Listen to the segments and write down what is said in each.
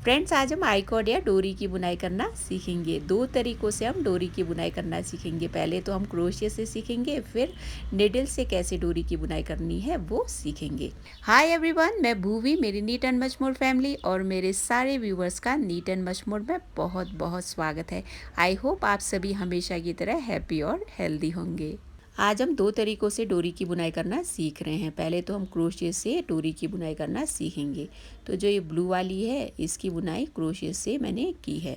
Friends, आज हम आई cord या डोरी की बुनाई करना सीखेंगे। दो तरीक़ों से हम डोरी की बुनाई करना सीखेंगे। पहले तो हम क्रोशिया से सीखेंगे, फिर निडल से कैसे डोरी की बुनाई करनी है वो सीखेंगे। हाय एवरीवन, मैं भूवी, मेरी neat and much more family और मेरे सारे व्यूवर्स का नीट एंड मच मोर में बहुत बहुत स्वागत है। आई होप आप सभी हमेशा की तरह हैप्पी और हेल्दी होंगे। आज हम दो तरीक़ों से डोरी की बुनाई करना सीख रहे हैं। पहले तो हम क्रोशिया से डोरी की बुनाई करना सीखेंगे। तो जो ये ब्लू वाली है, इसकी बुनाई क्रोशिया से मैंने की है।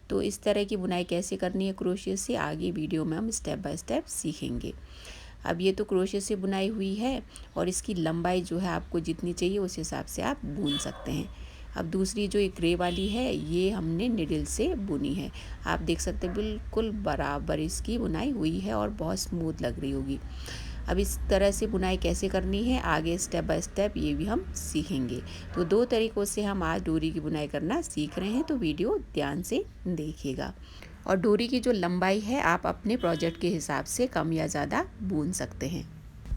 तो इस तरह की बुनाई कैसे करनी है क्रोशिया से, आगे वीडियो में हम स्टेप बाय स्टेप सीखेंगे। अब ये तो क्रोशिया से बुनाई हुई है और इसकी लंबाई जो है आपको जितनी चाहिए उस हिसाब से आप बुन सकते हैं। अब दूसरी जो ये ग्रे वाली है, ये हमने निडल से बुनी है। आप देख सकते हैं बिल्कुल बराबर इसकी बुनाई हुई है और बहुत स्मूथ लग रही होगी। अब इस तरह से बुनाई कैसे करनी है, आगे स्टेप बाय स्टेप ये भी हम सीखेंगे। तो दो तरीक़ों से हम आज डोरी की बुनाई करना सीख रहे हैं, तो वीडियो ध्यान से देखिएगा। और डोरी की जो लंबाई है आप अपने प्रोजेक्ट के हिसाब से कम या ज़्यादा बुन सकते हैं।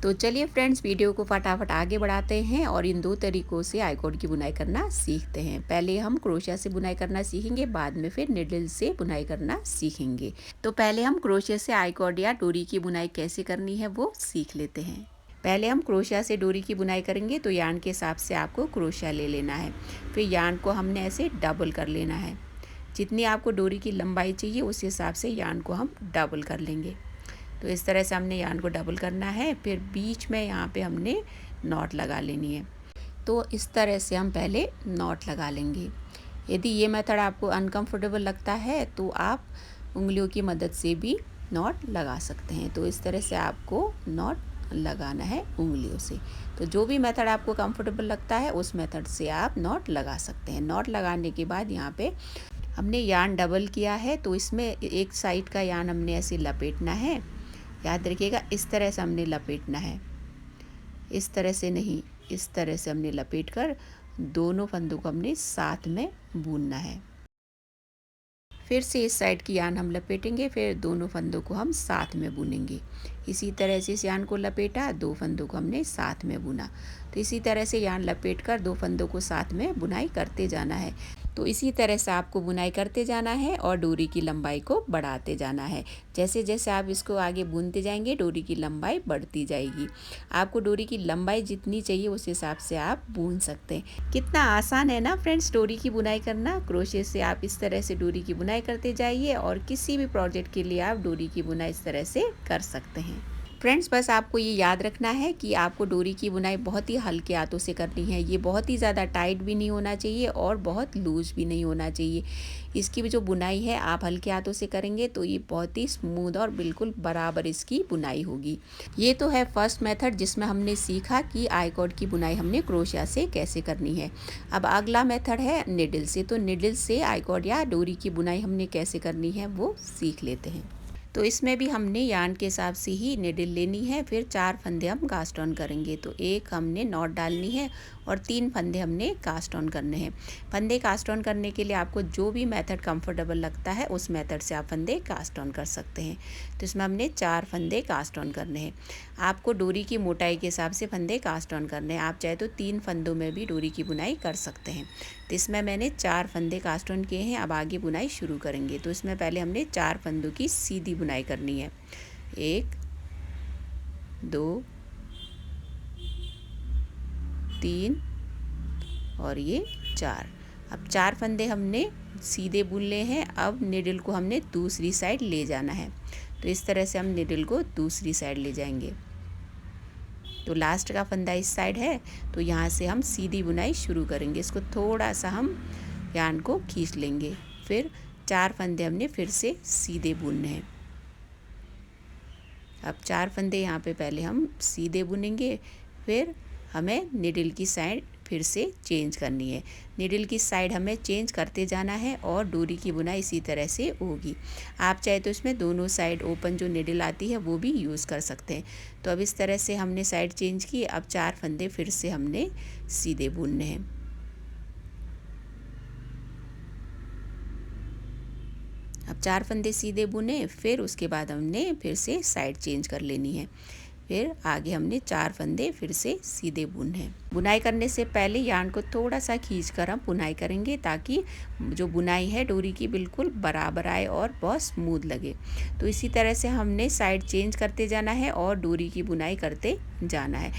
तो चलिए फ्रेंड्स, वीडियो को फटाफट आगे बढ़ाते हैं और इन दो तरीक़ों से आई कॉर्ड की बुनाई करना सीखते हैं। पहले हम क्रोशिया से बुनाई करना सीखेंगे, बाद में फिर निडल से बुनाई करना सीखेंगे। तो पहले हम क्रोशिया से आई कॉर्ड या डोरी की बुनाई कैसे करनी है वो सीख लेते हैं। पहले हम क्रोशिया से डोरी की बुनाई करेंगे, तो यार्न के हिसाब से आपको क्रोशिया ले लेना है। फिर यार्न को हमने ऐसे डबल कर लेना है। जितनी आपको डोरी की लंबाई चाहिए उस हिसाब से यार्न को हम डबल कर लेंगे। तो इस तरह से हमने यार्न को डबल करना है। फिर बीच में यहाँ पे हमने नॉट लगा लेनी है। तो इस तरह से हम पहले नॉट लगा लेंगे। यदि ये मेथड आपको अनकंफर्टेबल लगता है तो आप उंगलियों की मदद से भी नॉट लगा सकते हैं। तो इस तरह से आपको नॉट लगाना है उंगलियों से। तो जो भी मेथड आपको कंफर्टेबल लगता है उस मेथड से आप नॉट लगा सकते हैं। नॉट लगाने के बाद यहाँ पे हमने यार्न डबल किया है, तो इसमें एक साइड का यार्न हमने ऐसे लपेटना है। याद रखिएगा, इस तरह से हमने लपेटना है, इस तरह से नहीं, इस तरह से हमने लपेट कर दोनों फंदों को हमने साथ में बुनना है। फिर से इस साइड की यार्न हम लपेटेंगे, फिर दोनों फंदों को हम साथ में बुनेंगे। इसी तरह से इस यार्न को लपेटा, दो फंदों को हमने साथ में बुना। तो इसी तरह से यार्न लपेट कर दो फंदों को साथ में बुनाई करते जाना है। तो इसी तरह से आपको बुनाई करते जाना है और डोरी की लंबाई को बढ़ाते जाना है। जैसे जैसे आप इसको आगे बुनते जाएंगे डोरी की लंबाई बढ़ती जाएगी। आपको डोरी की लंबाई जितनी चाहिए उस हिसाब से आप बुन सकते हैं। कितना आसान है ना फ्रेंड्स डोरी की बुनाई करना। क्रोशिया से आप इस तरह से डोरी की बुनाई करते जाइए और किसी भी प्रोजेक्ट के लिए आप डोरी की बुनाई इस तरह से कर सकते हैं। फ्रेंड्स, बस आपको ये याद रखना है कि आपको डोरी की बुनाई बहुत ही हल्के हाथों से करनी है। ये बहुत ही ज़्यादा टाइट भी नहीं होना चाहिए और बहुत लूज़ भी नहीं होना चाहिए। इसकी भी जो बुनाई है आप हल्के हाथों से करेंगे तो ये बहुत ही स्मूथ और बिल्कुल बराबर इसकी बुनाई होगी। ये तो है फर्स्ट मेथड जिसमें हमने सीखा कि आई कॉर्ड की बुनाई हमने क्रोशिया से कैसे करनी है। अब अगला मेथड है निडल से। तो निडल से आई कॉर्ड या डोरी की बुनाई हमने कैसे करनी है वो सीख लेते हैं। तो इसमें भी हमने यार्न के हिसाब से ही निडल लेनी है। फिर 4 फंदे हम कास्ट ऑन करेंगे। तो एक हमने नॉट डालनी है और 3 फंदे हमने कास्ट ऑन करने हैं। फंदे कास्ट ऑन करने के लिए आपको जो भी मेथड कंफर्टेबल लगता है उस मेथड से आप फंदे कास्ट ऑन कर सकते हैं। तो इसमें हमने 4 फंदे कास्ट ऑन करने हैं। आपको डोरी की मोटाई के हिसाब से फंदे कास्ट ऑन करने हैं। आप चाहे तो 3 फंदों में भी डोरी की बुनाई कर सकते हैं। तो इसमें मैंने 4 फंदे कास्ट ऑन किए हैं। अब आगे बुनाई शुरू करेंगे। तो इसमें पहले हमने 4 फंदों की सीधी बुनाई करनी है। 1 2 3 और ये 4। अब 4 फंदे हमने सीधे बुन लिए हैं। अब निडल को हमने दूसरी साइड ले जाना है। तो इस तरह से हम निडल को दूसरी साइड ले जाएंगे। तो लास्ट का फंदा इस साइड है, तो यहाँ से हम सीधी बुनाई शुरू करेंगे। इसको थोड़ा सा हम यार्न को खींच लेंगे। फिर 4 फंदे हमने फिर से सीधे बुनने हैं। अब 4 फंदे यहाँ पे पहले हम सीधे बुनेंगे। फिर हमें निडल की साइड फिर से चेंज करनी है। निडल की साइड हमें चेंज करते जाना है और डोरी की बुनाई इसी तरह से होगी। आप चाहे तो इसमें दोनों साइड ओपन जो निडल आती है वो भी यूज़ कर सकते हैं। तो अब इस तरह से हमने साइड चेंज की। अब 4 फंदे फिर से हमने सीधे बुनने हैं। अब 4 फंदे सीधे बुने, फिर उसके बाद हमने फिर से साइड चेंज कर लेनी है। फिर आगे हमने 4 फंदे फिर से सीधे बुनने हैं। बुनाई करने से पहले यार्न को थोड़ा सा खींचकर हम बुनाई करेंगे ताकि जो बुनाई है डोरी की बिल्कुल बराबर आए और बहुत स्मूथ लगे। तो इसी तरह से हमने साइड चेंज करते जाना है और डोरी की बुनाई करते जाना है।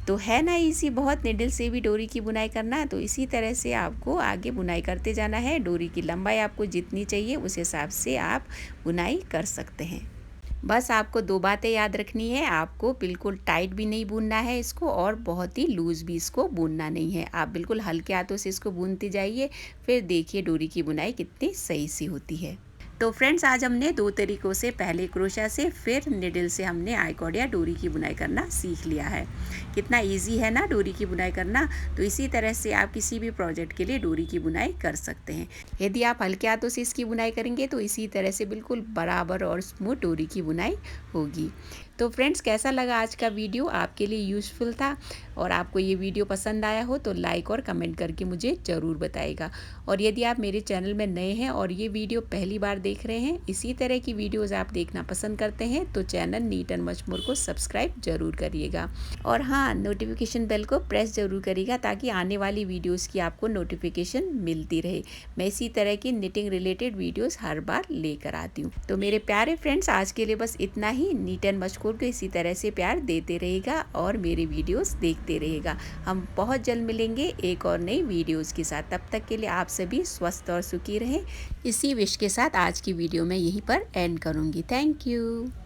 तो है ना इजी, बहुत निडल से भी डोरी की बुनाई करना है। तो इसी तरह से आपको आगे बुनाई करते जाना है। डोरी की लंबाई आपको जितनी चाहिए उस हिसाब से आप बुनाई कर सकते हैं। बस आपको 2 बातें याद रखनी है, आपको बिल्कुल टाइट भी नहीं बुनना है इसको और बहुत ही लूज़ भी इसको बुनना नहीं है। आप बिल्कुल हल्के हाथों से इसको बुनते जाइए, फिर देखिए डोरी की बुनाई कितनी सही सी होती है। तो फ्रेंड्स, आज हमने 2 तरीक़ों से, पहले क्रोशा से फिर निडल से हमने आई कॉर्ड या डोरी की बुनाई करना सीख लिया है। कितना इजी है ना डोरी की बुनाई करना। तो इसी तरह से आप किसी भी प्रोजेक्ट के लिए डोरी की बुनाई कर सकते हैं। यदि आप हल्के हाथों से इसकी बुनाई करेंगे तो इसी तरह से बिल्कुल बराबर और स्मूथ डोरी की बुनाई होगी। तो फ्रेंड्स, कैसा लगा आज का वीडियो? आपके लिए यूज़फुल था और आपको ये वीडियो पसंद आया हो तो लाइक और कमेंट करके मुझे ज़रूर बताइएगा। और यदि आप मेरे चैनल में नए हैं और ये वीडियो पहली बार देख रहे हैं, इसी तरह की वीडियोस आप देखना पसंद करते हैं, तो channel neat and much more को सब्सक्राइब ज़रूर करिएगा। और हाँ, नोटिफिकेशन बेल को प्रेस ज़रूर करिएगा ताकि आने वाली वीडियोज़ की आपको नोटिफिकेशन मिलती रहे। मैं इसी तरह की निटिंग रिलेटेड वीडियोज़ हर बार लेकर आती हूँ। तो मेरे प्यारे फ्रेंड्स, आज के लिए बस इतना ही। नीट एंड मच मोर को इसी तरह से प्यार देते रहेगा और मेरे वीडियोस देखते रहेगा। हम बहुत जल्द मिलेंगे एक और नई वीडियोस के साथ। तब तक के लिए आप सभी स्वस्थ और सुखी रहें। इसी विश के साथ आज की वीडियो मैं यहीं पर एंड करूँगी। Thank you.